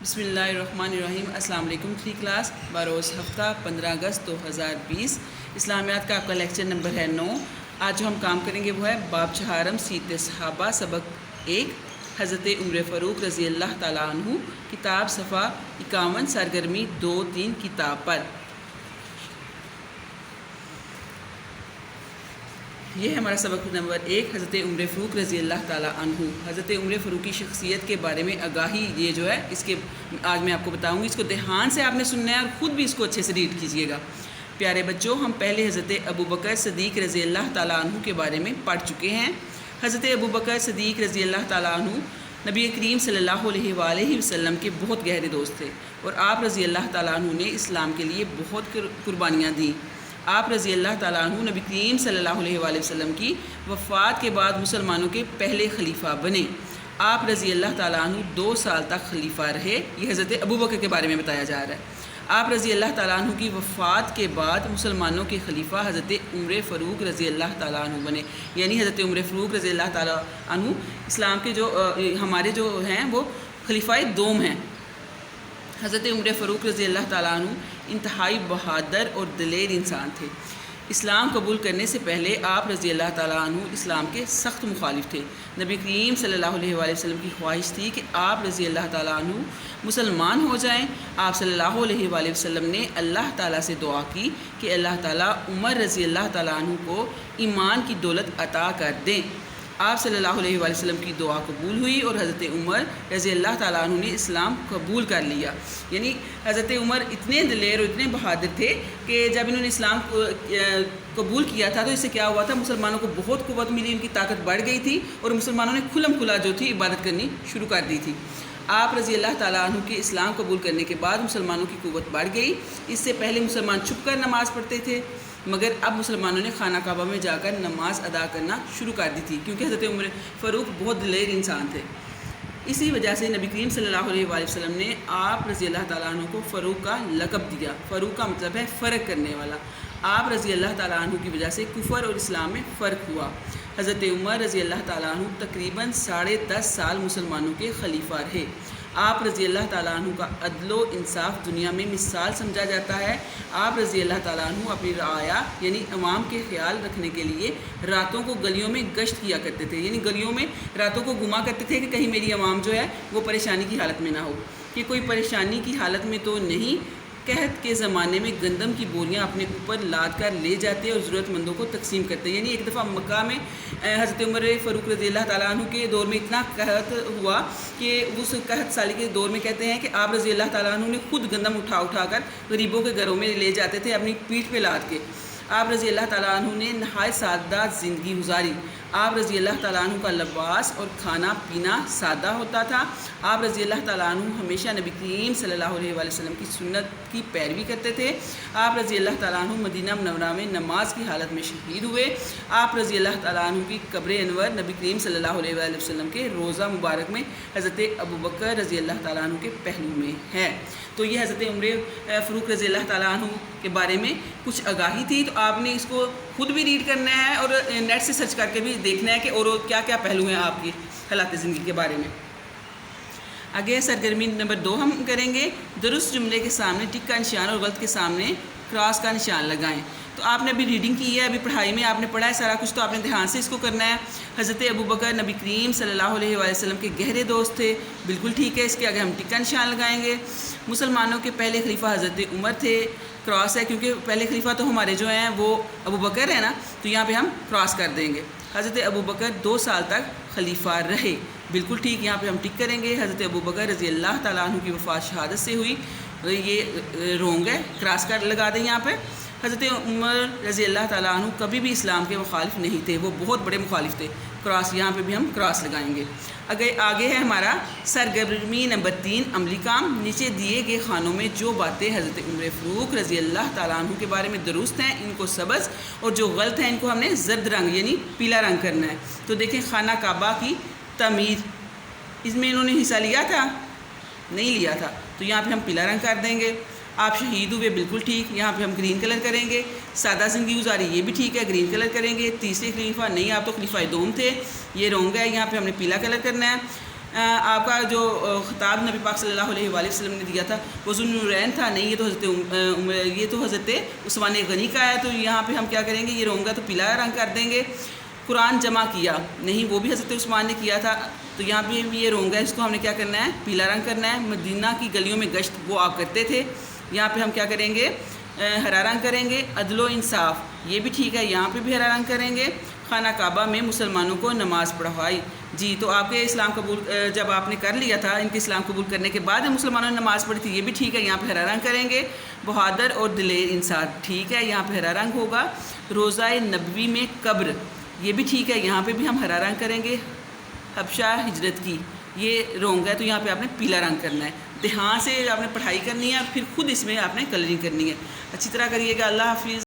بسم اللہ الرحمن الرحیم۔ السلام علیکم 3 کلاس بروز ہفتہ 15 اگست 2020 اسلامیات کا آپ کا لیکچر نمبر ہے 9۔ آج جو ہم کام کریں گے وہ ہے باب چہارم سیرت صحابہ سبق 1 حضرت عمر فاروق رضی اللہ تعالیٰ عنہ، کتاب صفحہ 51 سرگرمی 2-3 کتاب پر۔ یہ ہے ہمارا سبق نمبر 1 حضرت عمر فاروق رضی اللہ تعالیٰ عنہ۔ حضرت عمر فاروق کی شخصیت کے بارے میں آگاہی یہ جو ہے اس کے آج میں آپ کو بتاؤں گی۔ اس کو دھیان سے آپ نے سننا ہے اور خود بھی اس کو اچھے سے ریڈ کیجیے گا۔ پیارے بچوں، ہم پہلے حضرت ابوبکر صدیق رضی اللہ تعالیٰ عنہ کے بارے میں پڑھ چکے ہیں۔ حضرت ابوبکر صدیق رضی اللہ تعالیٰ عنہ نبی کریم صلی اللہ علیہ وآلہ وسلم کے بہت گہرے دوست تھے، اور آپ رضی اللہ تعالیٰ عنہ نے اسلام کے لیے بہت قربانیاں دیں۔ آپ رضی اللہ تعالیٰ عنہ نبی کریم صلی اللہ علیہ وآلہ وسلم کی وفات کے بعد مسلمانوں کے پہلے خلیفہ بنے۔ آپ رضی اللہ تعالیٰ عنہ 2 سال تک خلیفہ رہے۔ یہ حضرت ابوبکر کے بارے میں بتایا جا رہا ہے۔ آپ رضی اللہ تعالیٰ عنہ کی وفات کے بعد مسلمانوں کے خلیفہ حضرت عمر فاروق رضی اللہ تعالیٰ عنہ بنے، یعنی حضرت عمر فاروق رضی اللہ تعالیٰ عنہ اسلام کے جو ہمارے جو ہیں وہ خلیفہ دوم ہیں۔ حضرت عمر فاروق رضی اللہ تعالیٰ عنہ انتہائی بہادر اور دلیر انسان تھے۔ اسلام قبول کرنے سے پہلے آپ رضی اللہ تعالیٰ عنہ اسلام کے سخت مخالف تھے۔ نبی کریم صلی اللہ علیہ وآلہ وسلم کی خواہش تھی کہ آپ رضی اللہ تعالیٰ عنہ مسلمان ہو جائیں۔ آپ صلی اللہ علیہ وآلہ وسلم نے اللہ تعالیٰ سے دعا کی کہ اللہ تعالیٰ عمر رضی اللہ تعالیٰ عنہ کو ایمان کی دولت عطا کر دیں۔ آپ صلی اللہ علیہ وآلہ وسلم کی دعا قبول ہوئی اور حضرت عمر رضی اللہ تعالیٰ عنہ نے اسلام قبول کر لیا۔ یعنی حضرت عمر اتنے دلیر اور اتنے بہادر تھے کہ جب انہوں نے اسلام قبول کیا تھا تو اس سے کیا ہوا تھا، مسلمانوں کو بہت قوت ملی، ان کی طاقت بڑھ گئی تھی اور مسلمانوں نے کھلم کھلا جو تھی عبادت کرنی شروع کر دی تھی۔ آپ رضی اللہ تعالیٰ عنہ کے اسلام قبول کرنے کے بعد مسلمانوں کی قوت بڑھ گئی۔ اس سے پہلے مسلمان چھپ کر نماز پڑھتے تھے، مگر اب مسلمانوں نے خانہ کعبہ میں جا کر نماز ادا کرنا شروع کر دی تھی، کیونکہ حضرت عمر فاروق بہت دلیر انسان تھے۔ اسی وجہ سے نبی کریم صلی اللہ علیہ وآلہ وسلم نے آپ رضی اللہ تعالیٰ عنہ کو فاروق کا لقب دیا۔ فاروق کا مطلب ہے فرق کرنے والا۔ آپ رضی اللہ تعالیٰ عنہ کی وجہ سے کفر اور اسلام میں فرق ہوا۔ حضرت عمر رضی اللہ تعالیٰ عنہ تقریباً 10.5 سال مسلمانوں کے خلیفہ رہے۔ آپ رضی اللہ تعالیٰ عنہ کا عدل و انصاف دنیا میں مثال سمجھا جاتا ہے۔ آپ رضی اللہ تعالیٰ عنہ اپنی رعایا یعنی عوام کے خیال رکھنے کے لیے راتوں کو گلیوں میں گشت کیا کرتے تھے، یعنی گلیوں میں راتوں کو گھما کرتے تھے کہ کہیں میری عوام جو ہے وہ پریشانی کی حالت میں نہ ہو، کہ کوئی پریشانی کی حالت میں تو نہیں۔ قحط کے زمانے میں گندم کی بوریاں اپنے اوپر لاد کر لے جاتے اور ضرورت مندوں کو تقسیم کرتے۔ یعنی ایک دفعہ مکہ میں حضرت عمر فاروق رضی اللہ تعالیٰ عنہ کے دور میں اتنا قحط ہوا کہ اس قحط سالی کے دور میں کہتے ہیں کہ آپ رضی اللہ تعالیٰ عنہ نے خود گندم اٹھا کر غریبوں کے گھروں میں لے جاتے تھے اپنی پیٹھ پہ لاد کے۔ آپ رضی اللہ تعالیٰ عنہ نے نہایت سادہ زندگی گزاری۔ آپ رضی اللہ تعالیٰ عنہ کا لباس اور کھانا پینا سادہ ہوتا تھا۔ آپ رضی اللہ تعالیٰ عنہ ہمیشہ نبی کریم صلی اللہ علیہ وآلہ وسلم کی سنت کی پیروی کرتے تھے۔ آپ رضی اللہ تعالیٰ عنہ مدینہ منورہ میں نماز کی حالت میں شہید ہوئے۔ آپ رضی اللہ تعالیٰ عنہ کی قبر انور نبی کریم صلی اللہ علیہ وآلہ وسلم کے روضہ مبارک میں حضرت ابوبکر رضی اللہ تعالیٰ عنہ کے پہلو میں ہے۔ تو یہ حضرت عمر فاروق رضی اللہ تعالیٰ عنہ کے بارے میں کچھ آگاہی تھی، تو آپ نے اس کو خود بھی ریڈ کرنا ہے اور نیٹ سے سرچ کر کے بھی دیکھنا ہے کہ اور کیا کیا پہلو ہیں آپ کی حالات زندگی کے بارے میں۔ آگے سرگرمی نمبر 2 ہم کریں گے، درست جملے کے سامنے ٹک کا نشان اور غلط کے سامنے کراس کا نشان لگائیں۔ تو آپ نے ابھی ریڈنگ کی ہے، ابھی پڑھائی میں آپ نے پڑھا ہے سارا کچھ، تو آپ نے دھیان سے اس کو کرنا ہے۔ حضرت ابوبکر نبی کریم صلی اللہ علیہ وآلہ وسلم کے گہرے دوست تھے، بالکل ٹھیک ہے۔ اس کے آگے ہم ٹک کا نشان لگائیں گے۔ مسلمانوں کے پہلے خلیفہ حضرت عمر تھے، کراس ہے کیونکہ پہلے خلیفہ تو ہمارے جو ہیں وہ ابوبکر ہے نا، تو یہاں پہ ہم کراس کر دیں گے۔ حضرت ابوبکر 2 سال تک خلیفہ رہے، بالکل ٹھیک، یہاں پہ ہم ٹک کریں گے۔ حضرت ابوبکر رضی اللہ تعالیٰ عنہ کی وفات شہادت سے ہوئی، یہ رونگ ہے، کراس کر لگا دیں یہاں پہ۔ حضرت عمر رضی اللہ تعالیٰ عنہ کبھی بھی اسلام کے مخالف نہیں تھے، وہ بہت بڑے مخالف تھے، کراس یہاں پہ بھی ہم کراس لگائیں گے۔ آگے ہے ہمارا سرگرمی نمبر 3 عملی کام۔ نیچے دیے گئے خانوں میں جو باتیں حضرت عمر فاروق رضی اللہ تعالیٰ عنہ کے بارے میں درست ہیں ان کو سبز، اور جو غلط ہیں ان کو ہم نے زرد رنگ یعنی پیلا رنگ کرنا ہے۔ تو دیکھیں، خانہ کعبہ کی تعمیر، اس میں انہوں نے حصہ لیا تھا؟ نہیں لیا تھا، تو یہاں پہ ہم پیلا رنگ کر دیں گے۔ آپ شہید ہوئے، بالکل ٹھیک، یہاں پہ ہم گرین کلر کریں گے۔ سادہ زندگی گزاری، یہ بھی ٹھیک ہے، گرین کلر کریں گے۔ تیسرے خلیفہ نہیں، آپ تو خلیفہ دوم تھے، یہ رونگ ہے، یہاں پہ ہم نے پیلا کلر کرنا ہے۔ آپ کا جو خطاب نبی پاک صلی اللہ علیہ وآلہ وسلم نے دیا تھا وہ ذوالنورین تھا، نہیں یہ تو حضرت عثمان غنی کا ہے، تو یہاں پہ ہم کیا کریں گے، یہ رونگا تو پیلا رنگ کر دیں گے۔ قرآن جمع کیا، نہیں وہ بھی حضرت عثمان نے کیا تھا، تو یہاں پہ بھی یہ رونگا ہے، اس کو ہم نے کیا کرنا ہے، پیلا رنگ کرنا ہے۔ مدینہ کی گلیوں میں گشت وہ آپ کرتے تھے، یہاں پہ ہم کیا کریں گے، ہرا رنگ کریں گے۔ عدل و انصاف، یہ بھی ٹھیک ہے، یہاں پہ بھی ہرا رنگ کریں گے۔ خانہ کعبہ میں مسلمانوں کو نماز پڑھوائی، جی تو آپ کے اسلام قبول جب آپ نے کر لیا تھا، ان کے اسلام قبول کرنے کے بعد مسلمانوں نے نماز پڑھی تھی، یہ بھی ٹھیک ہے، یہاں پہ ہرا رنگ کریں گے۔ بہادر اور دلیر انسان، ٹھیک ہے، یہاں پہ ہرا رنگ ہوگا۔ روضہ نبوی میں قبر، یہ بھی ٹھیک ہے، یہاں پہ بھی ہم ہرا رنگ کریں گے۔ حبشہ ہجرت کی، یہ رونگ ہے، تو یہاں پہ آپ نے پیلا رنگ کرنا ہے۔ دھیان سے آپ نے پڑھائی کرنی ہے، پھر خود اس میں آپ نے کلرنگ کرنی ہے۔ اچھی طرح کریے گا۔ اللہ حافظ۔